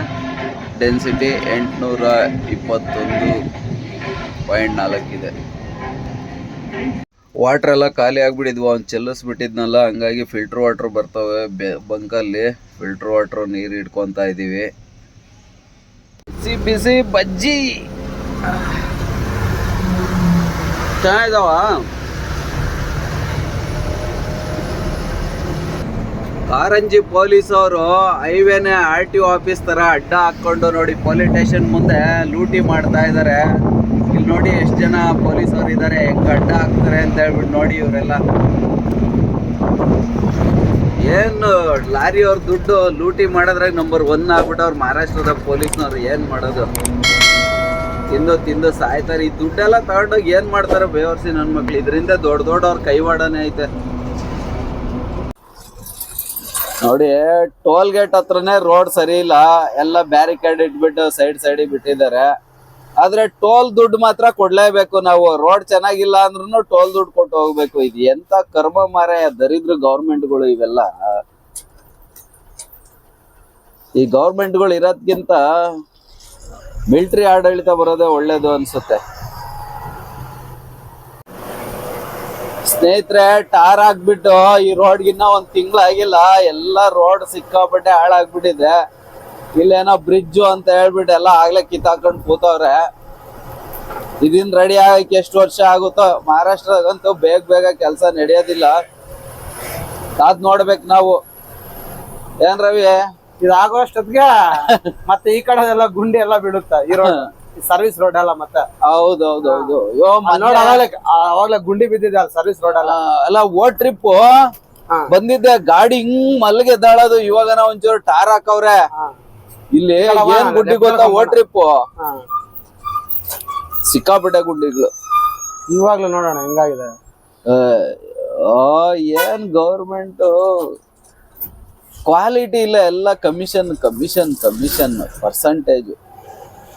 ಡೆನ್ಸಿಟಿ 821.4 ಇದೆ. ವಾಟ್ರ್ ಎಲ್ಲ ಖಾಲಿ ಆಗಿಬಿಟ್ಟಿದ್ವು. ಅವ್ನು ಚೆಲ್ಲಿಸ್ಬಿಟ್ಟಿದ್ನಲ್ಲ, ಹಂಗಾಗಿ ಫಿಲ್ಟ್ರ್ ವಾಟ್ರ್ ಬರ್ತವೆ ಬಂಕಲ್ಲಿ. ಫಿಲ್ಟ್ರ್ ವಾಟ್ರ್ ನೀರು ಹಿಡ್ಕೊತಾ ಇದ್ದೀವಿ. ಬಿಸಿ ಬಜ್ಜಿ ಚೆನ್ನಾಗಿದಾವ. ಕಾರಂಜಿ ಪೊಲೀಸ್ ಅವರು ಹೈವೇನೆ RTO ಆಫೀಸ್ ತರ ಅಡ್ಡ ಹಾಕೊಂಡು ನೋಡಿ ಪೊಲೀಸ್ ಸ್ಟೇಷನ್ ಮುಂದೆ ಲೂಟಿ ಮಾಡ್ತಾ ಇದ್ದಾರೆ. ಇಲ್ಲಿ ನೋಡಿ ಎಷ್ಟು ಜನ ಪೊಲೀಸರು ಇದ್ದಾರೆ, ಹೆಂಗ್ ಅಡ್ಡ ಹಾಕ್ತಾರೆ ಅಂತ ಹೇಳ್ಬಿಟ್ಟು ನೋಡಿ. ಇವರೆಲ್ಲ ಏನು ಲಾರಿ ಅವ್ರ ದುಡ್ಡು ಲೂಟಿ ಮಾಡೋದ್ರಾಗ ನಂಬರ್ 1 ಆಗ್ಬಿಟ್ಟು ಅವ್ರು ಮಹಾರಾಷ್ಟ್ರದ ಪೊಲೀಸ್ನವ್ರು ಏನ್ ಮಾಡೋದು. ತಿಂದು ಸಾಯ್ತಾರೆ. ಈ ದುಡ್ಡೆಲ್ಲ ತಗೊಂಡೋಗಿ ಏನ್ ಮಾಡ್ತಾರೆ ಬೇವರ್ಸಿ ನನ್ನ ಮಕ್ಳು. ಇದರಿಂದ ದೊಡ್ಡ ಅವ್ರ ಕೈವಾಡನೇ ಐತೆ ನೋಡಿ. ಟೋಲ್ ಗೇಟ್ ಹತ್ರನೇ ರೋಡ್ ಸರಿ ಇಲ್ಲ. ಎಲ್ಲ ಬ್ಯಾರಿಕೇಡ್ ಇಟ್ಬಿಟ್ಟು ಸೈಡ್ ಬಿಟ್ಟಿದ್ದಾರೆ. ಆದ್ರೆ ಟೋಲ್ ದುಡ್ಡು ಮಾತ್ರ ಕೊಡ್ಲೇಬೇಕು ನಾವು. ರೋಡ್ ಚೆನ್ನಾಗಿಲ್ಲ ಅಂದ್ರೂ ಟೋಲ್ ದುಡ್ಡು ಕೊಟ್ಟು ಹೋಗ್ಬೇಕು. ಇದು ಎಂತ ಕರ್ಮ ಮಾರ ದರಿದ್ರ ಗೌರ್ಮೆಂಟ್ಗಳು ಇವೆಲ್ಲ. ಈ ಗೌರ್ಮೆಂಟ್ಗಳು ಇರೋದ್ಕಿಂತ ಮಿಲಿಟರಿ ಆಡಳಿತ ಬರೋದೇ ಒಳ್ಳೇದು ಅನ್ಸುತ್ತೆ. ಸ್ನೇಹಿತರೆ, ಟಾರ್ ಹಾಕ್ಬಿಟ್ಟು ಈ ರೋಡ್ಗಿನ್ನ 1 ತಿಂಗಳಾಗಿಲ್ಲ. ಎಲ್ಲ ರೋಡ್ ಸಿಕ್ಕಾಪಟ್ಟೆ ಹಾಳಾಗ್ಬಿಟ್ಟಿದೆ. ಇಲ್ಲೇನೋ ಬ್ರಿಡ್ಜು ಅಂತ ಹೇಳ್ಬಿಟ್ಟು ಎಲ್ಲ ಆಗ್ಲೇ ಕಿತ್ತಾಕೊಂಡು ಕೂತವ್ರೆ. ಇದನ್ ರೆಡಿ ಆಗಕ್ಕೆ ಎಷ್ಟು ವರ್ಷ ಆಗುತ್ತೋ. ಮಹಾರಾಷ್ಟ್ರದಾಗಂತೂ ಬೇಗ ಕೆಲಸ ನಡೆಯೋದಿಲ್ಲ. ಕಾದ್ ನೋಡ್ಬೇಕು ನಾವು. ಏನ್ ರವಿ, ಇದಾಗೋಷ್ಟೊತ್ತಿಗೆ ಮತ್ತೆ ಈ ಕಡೆ ಎಲ್ಲ ಗುಂಡಿ ಎಲ್ಲ ಬೀಳುತ್ತ. ಈ ರೋಡ್ ಸರ್ವಿಸ್ ರೋಡ್ ಅಲ್ಲ ಮತ್ತೆ. ಹೌದೌದು. ಅವಾಗ್ಲೇ ಗುಂಡಿ ಬಿದ್ದಿದೆ ಸರ್ವಿಸ್ ರೋಡ್ ಅಲ್ಲ. ಟ್ರಿಪ್ ಬಂದಿದ್ದೆ, ಗಾಡಿ ಹಿಂಗ್ ಮಲ್ಗೆದ್ದಾಳೋದು. ಇವಾಗ ಒಂಚೂರು ಟಾರ್ ಹಾಕವ್ರೆ. ಇಲ್ಲಿ ಏನ್ ಗುಡ್ಡಿ ಗೊತ್ತಾ? ಟ್ರಿಪ್ ಸಿಕ್ಕಾಪಟ್ಟೆ ಗುಡ್ಡಿಗಳು. ಇವಾಗ್ಲೂ ನೋಡೋಣ ಹೆಂಗಾಗಿದೆ. ಏನ್ ಗೌರ್ಮೆಂಟ್ ಕ್ವಾಲಿಟಿ ಇಲ್ಲ. ಎಲ್ಲ ಕಮಿಷನ್ ಪರ್ಸೆಂಟೇಜ್.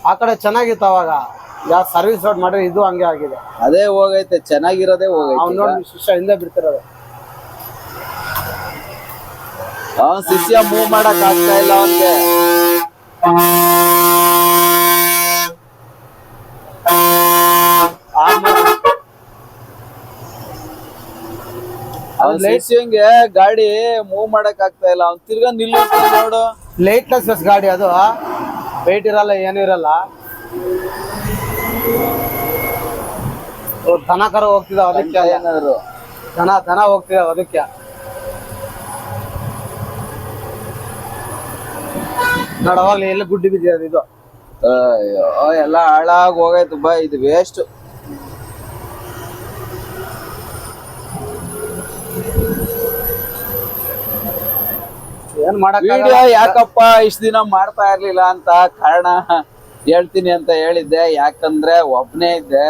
ಆ ಕಡೆ ಚೆನ್ನಾಗಿತ್ತು ಅವಾಗ. ಯಾವ ಸರ್ವಿಸ್ ರೋಡ್ ಮಾಡ್ರೆ ಇದು ಹಂಗೆ ಆಗಿದೆ. ಅದೇ ಹೋಗೈತೆ, ಚೆನ್ನಾಗಿರೋದೇ ಹೋಗೈತೆ. ಶಿಷ್ಯ ಹಿಂದೆ ಬಿಡ್ತಿರೋದು. ಅವನ್ ಶಿಷ್ಯ ಮೂವ್ ಮಾಡಕ್ ಆಗ್ತಾ ಇಲ್ಲ ಅವನ್ಗೆ. ಅವ್ನ್ ಶಿಷ್ಯಂಗೆ ಗಾಡಿ ಮೂವ್ ಮಾಡಕ್ ಆಗ್ತಾ ಇಲ್ಲ. ಅವ್ನ್ ತಿರ್ಗಾ ನಿಲ್ಲುತ್ತೆ ನೋಡು. ಲೇಟ್ಲೆಸ್ ಗಾಡಿ ಅದು, ವೆಯ್ಟ್ ಇರಲ್ಲ ಏನು ಇರಲ್ಲ. ದನ ಕರ ಹೋಗ್ತಿದಾವ ಅದಕ್ಕೆ, ಏನಾದ್ರು ದನ ಹೋಗ್ತಿದಾವ ಅದಕ್ಕೆ. ನೋಡವಾಗ್ಲಿ ಎಲ್ಲ ಗುಡ್ಡಿ ಬಿದ್ದಿದೆ ಇದು. ಅಯ್ಯೋ ಎಲ್ಲ ಹಾಳಾಗಿ ಹೋಗೈತು ಬಾ, ಇದು ವೇಸ್ಟ್. ಏನ್ ಮಾಡಕ್ ವಿಡಿಯೋ ಯಾಕಪ್ಪ ಇಷ್ಟ ದಿನ ಮಾಡ್ತಾ ಇರ್ಲಿಲ್ಲ ಅಂತ ಕಾರಣ ಹೇಳ್ತೀನಿ ಅಂತ ಹೇಳಿದ್ದೆ. ಯಾಕಂದ್ರೆ ಒಬ್ನೇ ಇದ್ದೆ,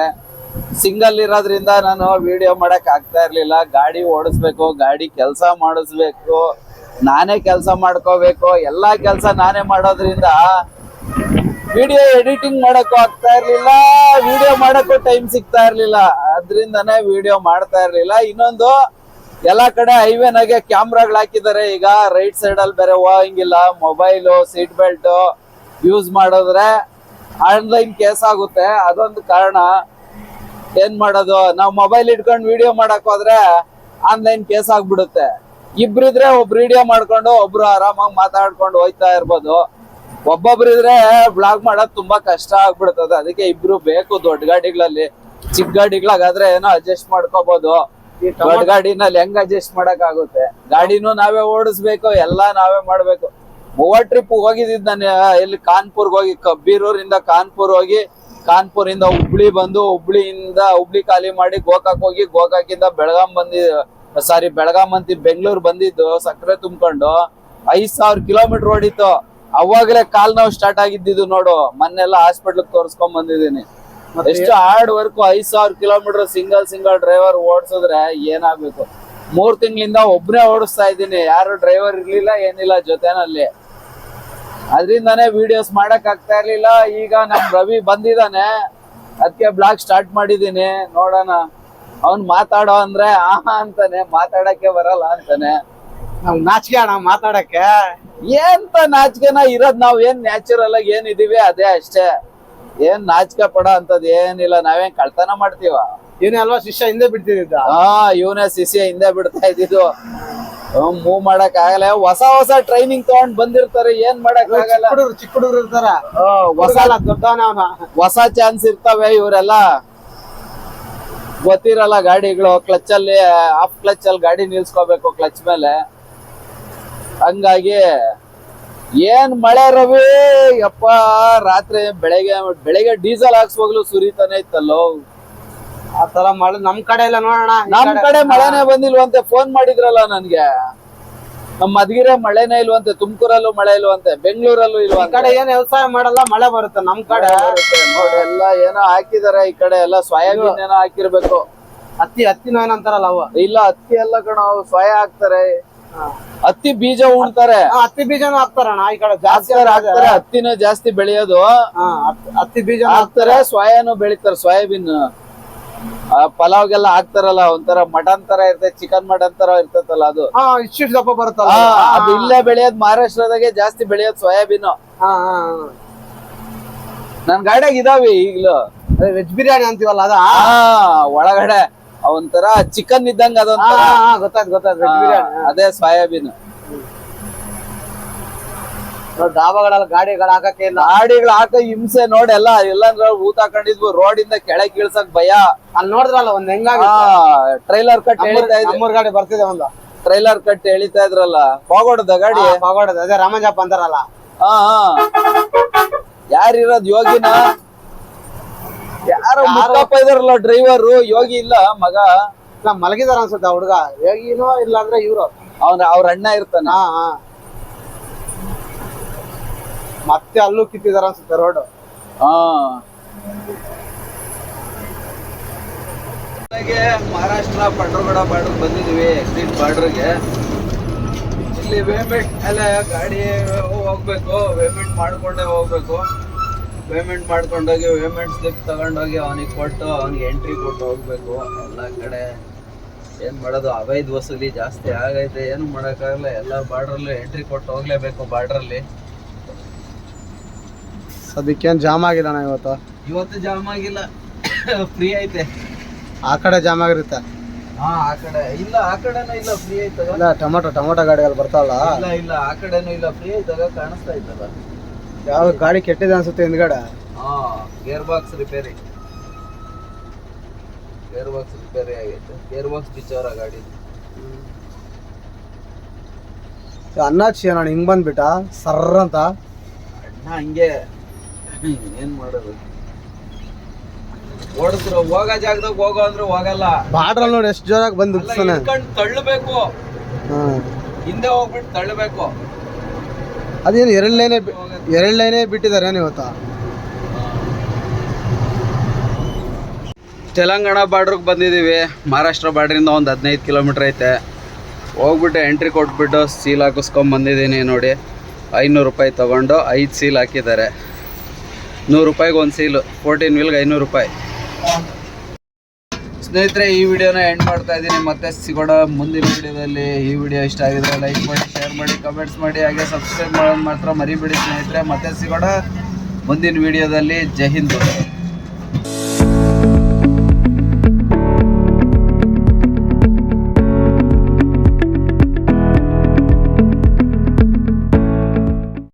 ಸಿಂಗಲ್ ಇರೋದ್ರಿಂದ ನಾನು ವಿಡಿಯೋ ಮಾಡಕ್ ಆಗ್ತಾ ಇರ್ಲಿಲ್ಲ. ಗಾಡಿ ಓಡಿಸ್ಬೇಕು, ಗಾಡಿ ಕೆಲಸ ಮಾಡಿಸ್ಬೇಕು, ನಾನೇ ಕೆಲಸ ಮಾಡ್ಕೋಬೇಕು, ಎಲ್ಲಾ ಕೆಲಸ ನಾನೇ ಮಾಡೋದ್ರಿಂದ ವಿಡಿಯೋ ಎಡಿಟಿಂಗ್ ಮಾಡಕ್ಕೂ ಆಗ್ತಾ ಇರ್ಲಿಲ್ಲ, ವಿಡಿಯೋ ಮಾಡಕ್ಕೂ ಟೈಮ್ ಸಿಗ್ತಾ ಇರ್ಲಿಲ್ಲ. ಅದ್ರಿಂದಾನೇ ವಿಡಿಯೋ ಮಾಡ್ತಾ ಇರ್ಲಿಲ್ಲ. ಇನ್ನೊಂದು, ಎಲ್ಲಾ ಕಡೆ ಹೈವೇನಾಗೆ ಕ್ಯಾಮ್ರಾಗಳು ಹಾಕಿದ್ದಾರೆ. ಈಗ ರೈಟ್ ಸೈಡ್ ಅಲ್ಲಿ ಬೇರೆ ಹೋಗಂಗಿಲ್ಲ. ಮೊಬೈಲು, ಸೀಟ್ ಬೆಲ್ಟ್ ಯೂಸ್ ಮಾಡಿದ್ರೆ ಆನ್ಲೈನ್ ಕೇಸ್ ಆಗುತ್ತೆ. ಅದೊಂದು ಕಾರಣ. ಏನ್ ಮಾಡೋದು, ನಾವು ಮೊಬೈಲ್ ಇಟ್ಕೊಂಡು ವಿಡಿಯೋ ಮಾಡಕ್ ಹೋದ್ರೆ ಆನ್ಲೈನ್ ಕೇಸ್ ಆಗ್ಬಿಡುತ್ತೆ. ಇಬ್ರಿದ್ರೆ ಒಬ್ರು ವಿಡಿಯೋ ಮಾಡ್ಕೊಂಡು ಒಬ್ರು ಆರಾಮಾಗಿ ಮಾತಾಡ್ಕೊಂಡು ಹೋಯ್ತಾ ಇರ್ಬೋದು. ಒಬ್ಬೊಬ್ರಿದ್ರೆ ಬ್ಲಾಗ್ ಮಾಡೋದ್ ತುಂಬಾ ಕಷ್ಟ ಆಗ್ಬಿಡ್ತದೆ. ಅದಕ್ಕೆ ಇಬ್ರು ಬೇಕು. ದೊಡ್ಡ ಗಾಡಿಗಳಲ್ಲಿ, ಚಿಕ್ಕ ಗಾಡಿಗಳಾಗಾದ್ರೆ ಏನೋ ಅಡ್ಜಸ್ಟ್ ಮಾಡ್ಕೋಬಹುದು. ದೊಡ್ಡ ಗಾಡಿನಲ್ಲಿ ಹೆಂಗ್ ಅಡ್ಜಸ್ಟ್ ಮಾಡಕ್ ಆಗುತ್ತೆ? ಗಾಡಿನೂ ನಾವೇ ಓಡಿಸ್ಬೇಕು, ಎಲ್ಲಾ ನಾವೇ ಮಾಡ್ಬೇಕು. ಗೋವಾ ಟ್ರಿಪ್ ಹೋಗಿದ್ದಿದ್ ನಾನು ಇಲ್ಲಿ ಕಾನ್ಪುರ್ಗೆ ಹೋಗಿ, ಬೀರೂರಿಂದ ಕಾನ್ಪುರ್ ಹೋಗಿ, ಕಾನ್ಪುರಿಂದ ಹುಬ್ಳಿ ಬಂದು, ಹುಬ್ಳಿ ಖಾಲಿ ಮಾಡಿ ಗೋಕಾಕ್ ಹೋಗಿ, ಗೋಕಾಕಿಂದ ಬೆಳಗಾಂ ಅಂತಿ ಬೆಂಗಳೂರು ಬಂದಿದ್ದು ಸಕ್ಕರೆ ತುಂಬ್ಕೊಂಡು 5,000 ಕಿಲೋಮೀಟರ್ ಓಡಿತ್ತು. ಅವಾಗಲೇ ಕಾಲ್ ನೋವು ಸ್ಟಾರ್ಟ್ ಆಗಿದ್ದು ನೋಡು. ಮೊನ್ನೆಲ್ಲ ಹಾಸ್ಪಿಟ್ಲ್ ತೋರ್ಸ್ಕೊಂಡ್ ಬಂದಿದ್ದೀನಿ. ಎಷ್ಟು hard work. 5,000 kilometre single driver ಓಡಿಸಿದ್ರೆ ಏನಾಗ್ಬೇಕು? 3 ತಿಂಗಳಿಂದ ಒಬ್ನೇ ಓಡಿಸ್ತಾ ಇದ್ದೀನಿ. ಯಾರು ಡ್ರೈವರ್ ಇರ್ಲಿಲ್ಲ, ಏನಿಲ್ಲ ಜೊತೆನಲ್ಲಿ. ಅದ್ರಿಂದಾನೇ ವಿಡಿಯೋಸ್ ಮಾಡಕ್ ಆಗ್ತಾ ಇರ್ಲಿಲ್ಲ. ಈಗ ನಮ್ ರವಿ ಬಂದಿದ್ದಾನೆ, ಅದಕ್ಕೆ ಬ್ಲಾಗ್ ಸ್ಟಾರ್ಟ್ ಮಾಡಿದೀನಿ. ನೋಡೋಣ. ಅವ್ನ್ ಮಾತಾಡೋ ಅಂದ್ರೆ ಆಹಾ ಅಂತಾನೆ, ಮಾತಾಡಕ್ಕೆ ಬರಲ್ಲ ಅಂತಾನೆ. ನಮ್ ನಾಚಿಕೆ ಅಣ್ಣ ಮಾತಾಡಕ್ಕೆ. ಏಂತ ನಾಚಿಕೆನ ಇರೋದ್? ನಾವ್ ಏನ್ ನ್ಯಾಚುರಲ್ ಆಗಿ ಏನಿದೀವಿ ಅದೇ ಅಷ್ಟೇ. ಏನ್ ನಾಚಿಕೆ ಪಡೋ ಅಂತದ್ ಏನಿಲ್ಲ. ನಾವೇನ್ ಕಳ್ತನ ಮಾಡ್ತೀವ? ಇವನೇ ಅಲ್ವಾ ಶಿಷ್ಯ ಹಿಂದೆ ಬಿಡ್ತಿದ್ದ? ಇವನೇ ಶಿಷ್ಯ ಹಿಂದೆ ಬಿಡ್ತಾ ಇದ್ದಿದ್ದು. ಮೂವ್ ಮಾಡಕ್ ಆಗಲ್ಲ. ಹೊಸ ಟ್ರೈನಿಂಗ್ ತಗೊಂಡ್ ಬಂದಿರ್ತಾರೆ, ಏನ್ ಮಾಡಕ್ ಆಗಲ್ಲ. ಚಿಕ್ಕ ಹುಡುಗರು ಇರ್ತಾರ, ಹೊಸ ಚಾನ್ಸ್ ಇರ್ತವೆ. ಇವರೆಲ್ಲ ಗೊತ್ತಿರಲ್ಲ ಗಾಡಿಗಳು. ಕ್ಲಚ್ ಅಲ್ಲಿ, ಆಫ್ ಕ್ಲಚ್ ಅಲ್ಲಿ ಗಾಡಿ ನಿಲ್ಸ್ಕೋಬೇಕು, ಕ್ಲಚ್ ಮೇಲೆ. ಹಂಗಾಗಿ ಏನ್ ಮಳೆ ರವಿ ಯಪ್ಪ. ರಾತ್ರಿ ಬೆಳಗ್ಗೆ ಡೀಸೆಲ್ ಹಾಕ್ಸ್ವಾಗ್ಲು ಸುರಿತಾನೆ ಇತ್ತಲ್ಲೋ. ಆ ತರ ಮಳೆ ನಮ್ ಕಡೆ ಎಲ್ಲ ನೋಡೋಣ. ನಮ್ ಕಡೆ ಮಳೆನೇ ಬಂದಿಲ್ವಂತೆ. ಫೋನ್ ಮಾಡಿದ್ರಲ್ಲ ನನ್ಗೆ. ನಮ್ ಮದ್ಗಿರೆ ಮಳೆನೇ ಇಲ್ವಂತೆ, ತುಮಕೂರಲ್ಲೂ ಮಳೆ ಇಲ್ವಂತೆ, ಬೆಂಗಳೂರಲ್ಲೂ ಇಲ್ವಂತೆ. ಕಡೆ ಏನ್ ವ್ಯವಸಾಯ ಮಾಡಲ್ಲ, ಮಳೆ ಬರುತ್ತೆ. ನಮ್ ಕಡೆ ನೋಡಿ ಎಲ್ಲ ಏನೋ ಹಾಕಿದಾರೆ. ಈ ಕಡೆ ಎಲ್ಲ ಸೋಯಾಬೀನ್ ಏನೋ ಹಾಕಿರ್ಬೇಕು. ಹತ್ತಿನೋ ಏನಂತಾರಲ್ಲ ಅವ. ಇಲ್ಲ, ಹತ್ತಿ ಎಲ್ಲ ಕಣ, ಸೋಯಾ ಹಾಕ್ತಾರೆ. ಹತ್ತಿ ಬೀಜ ಉಣ್ತಾರೆ. ಹತ್ತಿ ಬೀಜನೂ ಹಾಕ್ತಾರಣ್ಣ ಈ ಕಡೆ ಜಾಸ್ತಿ. ಹಾಕ್ತಾರೆ, ಹತ್ತಿನ ಜಾಸ್ತಿ ಬೆಳೆಯೋದು. ಹತ್ತಿ ಬೀಜ ಹಾಕ್ತಾರೆ, ಸೋಯಾನು ಬೆಳಿತಾರೆ. ಸೋಯಾಬೀನ್ ಪಲಾವ್ಗೆಲ್ಲ ಹಾಕ್ತಾರಲ್ಲ, ಒಂಥರ ಮಟನ್ ತರ ಇರ್ತದೆ, ಚಿಕನ್ ಮಟನ್ ತರ ಇರ್ತದಲ್ಲ ಅದು. ಇಷ್ಟು ದಪ್ಪ ಬರುತ್ತಲ್ಲ ಅದು ಇಲ್ಲೇ ಬೆಳೆಯೋದು. ಮಹಾರಾಷ್ಟ್ರದಾಗೆ ಜಾಸ್ತಿ ಬೆಳೆಯೋದು ಸೋಯಾಬೀನ್. ನನ್ ಗಾಡಿಯಾಗ ಇದಾವೆ ಈಗ್ಲೂ. ವೆಜ್ ಬಿರಿಯಾನಿ ಅಂತೀವಲ್ಲ ಅದ. ಒಳಗಡೆ ಒಂಥರ ಚಿಕನ್ ಇದ್ದಂಗ ಅದೊಂಥರ. ಗೊತ್ತಾಯ್ತು ವೆಜ್ ಬಿರಿಯಾನಿ. ಅದೇ ಸೋಯಾಬೀನ್. ಡಾಬಾಗಳೆಲ್ಲ ಗಾಡಿಗಳು ಹಾಕಕ್ಕೆ ಇಲ್ಲ. ಗಾಡಿಗಳು ಹಾಕ ಹಿಂಸೆ ನೋಡಿ. ಎಲ್ಲಂದ್ರ ಊತ ಹಾಕೊಂಡಿದ್ವು. ರೋಡ್ ಇಂದ ಕೆಳಗೆ ಇಳ್ಸಕ್ ಭಯ. ಅಲ್ಲಿ ನೋಡಿದ್ರಲ್ಲ ಒಂದ್ ಹೆಂಗಾಗಿ ಟ್ರೈಲರ್ ಕಟ್ ಎಳಿತಾ ಇದ್ರು. ನಮ್ಮೂರ್ ಗಾಡಿ ಬರ್ತಿದೆ ಒಂದು ಟ್ರೈಲರ್ ಕಟ್ ಎಳಿತಾ ಇದ್ರಲ್ಲ. ಹೋಗೋಡದ ಗಾಡಿ. ಅದೇ ರಾಮಂಜಪ್ಪ ಅಂತಾರಲ್ಲ. ಯಾರಿರೋದ್? ಯೋಗಿನ? ಯಾರು ಮುತ್ತಪ್ಪ ಇದಾರಲ್ಲ ಡ್ರೈವರ್. ಯೋಗಿ ಇಲ್ಲ ಮಗ. ಮಲಗಿದಾರ ಅನ್ಸುತ್ತೆ ಹುಡುಗ. ಯೋಗಿನೋ ಇಲ್ಲ ಅಂದ್ರೆ ಇವ್ರು ಅವ್ರ ಅಣ್ಣ ಇರ್ತಾನ. ಮತ್ತೆ ಅಲ್ಲೂ ಕಿತ್ತಿದಾರ ಅನ್ಸುತ್ತೆ ರೋಡ್. ಮಹಾರಾಷ್ಟ್ರ ಪಂಡ್ರಗಡ ಬಾರ್ಡರ್ ಬಂದಿದೀವಿ. ಎಕ್ಸಿಟ್ ಬಾರ್ಡರ್ಗೆ. ಇಲ್ಲಿ ಪೇಮೆಂಟ್ ಎಲ್ಲ ಗಾಡಿ ಹೋಗ್ಬೇಕು. ಪೇಮೆಂಟ್ ಮಾಡ್ಕೊಂಡೇ ಹೋಗ್ಬೇಕು. ಪೇಮೆಂಟ್ ಮಾಡ್ಕೊಂಡೋಗಿ ಪೇಮೆಂಟ್ ಸ್ಲಿಪ್ ತಗೊಂಡೋಗಿ ಅವನಿಗೆ ಕೊಟ್ಟು, ಅವನಿಗೆ ಎಂಟ್ರಿ ಕೊಟ್ಟು ಹೋಗ್ಬೇಕು. ಎಲ್ಲ ಕಡೆ ಏನ್ ಮಾಡೋದು, ಅವೈಧ ವಸೂಲಿ ಜಾಸ್ತಿ ಆಗೈತೆ, ಏನು ಮಾಡಕ್ಕಾಗಲ್ಲ. ಎಲ್ಲ ಬಾರ್ಡ್ರಲ್ಲೂ ಎಂಟ್ರಿ ಕೊಟ್ಟು ಹೋಗ್ಲೇಬೇಕು. ಬಾರ್ಡ್ರಲ್ಲಿ ಅದಕ್ಕೇನು ಜಾಮ್ ಆಗಿಲ್ಲ ಇವತ್ತು ಜಾಮ್ ಆಗಿಲ್ಲ, ಫ್ರೀ ಐತೆ. ಆ ಕಡೆ ಜಾಮ್ ಆಗಿರುತ್ತೆ. ಹಾ, ಆ ಕಡೆ ಇಲ್ಲ, ಆ ಕಡೆನೂ ಇಲ್ಲ, ಫ್ರೀ ಐತಲ್ಲ. ಇಲ್ಲ, ಟೊಮೊಟೊ ಗಾಡಿಗಳು ಬರ್ತಾವಲ್ಲ. ಇಲ್ಲ, ಆ ಕಡೆನೂ ಇಲ್ಲ, ಫ್ರೀ ಐತಾಗ, ಕಾಣಿಸ್ತಾ ಇತ್ತಲ್ಲ. ಯಾವ ಗಾಡಿ ಕೆಟ್ಟಿದೆ ಅನ್ಸುತ್ತೆ ಹಿಂದ್ಗಡೆ. ಹಾ, ಗೇರ್ ಬಾಕ್ಸ್ ರಿಪೇರಿ ಆಗೈತೆ. ಗೇರ್ ಬಾಕ್ಸ್ ಬಿಚ್ಚವರ ಗಾಡಿ. ಅಣ್ಣಾಚಿ ನಾನು ಹಿಂಗ್ ಬಂದ್ಬಿಟ್ಟ ಸರ್ರ ಅಂತ. ಅಣ್ಣ ಹಂಗೆ ಏನ್ ಮಾಡೋದು, ಓಡಿದ್ರು ಹೋಗೋ ಜಾಗದಾಗ ಹೋಗೋ ಅಂದ್ರೆ ಹೋಗಲ್ಲ. ಬಾರ್ಡ್ರಲ್ಲಿ ನೋಡಿ ಎಷ್ಟು ಜೋರಾಗಿ ಬಂದು ತಳ್ಳಬೇಕು, ಹಿಂದೆ ಹೋಗ್ಬಿಟ್ಟು ತಳ್ಳಬೇಕು. ಅದೇನು ಎರಡು ಲೈನೇ ಬಿಟ್ಟಿದ್ದಾರೆ ಇವತ್ತು. ತೆಲಂಗಾಣ ಬಾರ್ಡ್ರಿಗೆ ಬಂದಿದ್ದೀವಿ. ಮಹಾರಾಷ್ಟ್ರ ಬಾರ್ಡ್ರಿಂದ ಒಂದು 15 ಕಿಲೋಮೀಟ್ರ್ ಐತೆ. ಹೋಗ್ಬಿಟ್ಟು ಎಂಟ್ರಿ ಕೊಟ್ಬಿಟ್ಟು ಸೀಲ್ ಹಾಕಿಸ್ಕೊಂಡ್ ಬಂದಿದ್ದೀನಿ ನೋಡಿ. 500 ರೂಪಾಯಿ ತೊಗೊಂಡು 5 ಸೀಲ್ ಹಾಕಿದ್ದಾರೆ. 100 ರೂಪಾಯಿಗೆ ಒಂದು ಸೀಲು. 14 ವೀಲ್ಗೆ 500 ರೂಪಾಯಿ. ಸ್ನೇಹಿತರೆ, ಈ ವಿಡಿಯೋನ ಎಂಡ್ ಮಾಡ್ತಾ ಇದ್ದೀನಿ. ಮತ್ತೆ ಸಿಗೋಣ ಮುಂದಿನ ವಿಡಿಯೋದಲ್ಲಿ. ಈ ವಿಡಿಯೋ ಇಷ್ಟ ಆಗಿದ್ರೆ ಲೈಕ್ ಮಾಡಿ, ಶೇರ್ ಮಾಡಿ, ಕಮೆಂಟ್ಸ್ ಮಾಡಿ, ಹಾಗೆ ಸಬ್ಸ್ಕ್ರೈಬ್ ಮಾಡೋದು ಮಾತ್ರ ಮರಿಬೇಡಿ ಸ್ನೇಹಿತರೆ. ಮತ್ತೆ ಸಿಗೋಣ ಮುಂದಿನ ವಿಡಿಯೋದಲ್ಲಿ. ಜೈ ಹಿಂದ್.